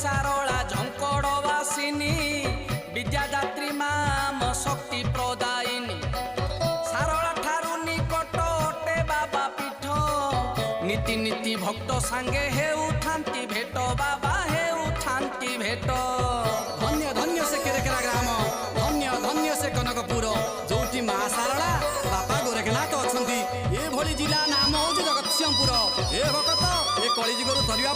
सारला झंकड़वासिनी विद्यादात्री माम शक्ति प्रदायिनी सारला ठारू निकट अटे बाबा पीठ नीति नीति भक्त सांगे हेउ थांती भेट बाबा हेउ थांती भेट। धन्य धन्य से केरेकेरा ग्राम धन्य धन्य से कनकपुर जोटी माँ सारला बापा गोरखनाथ अच्छा ये जिला नाम हूँ जगतसिंहपुर। ए भक्त ए कलिजुगरू तरिया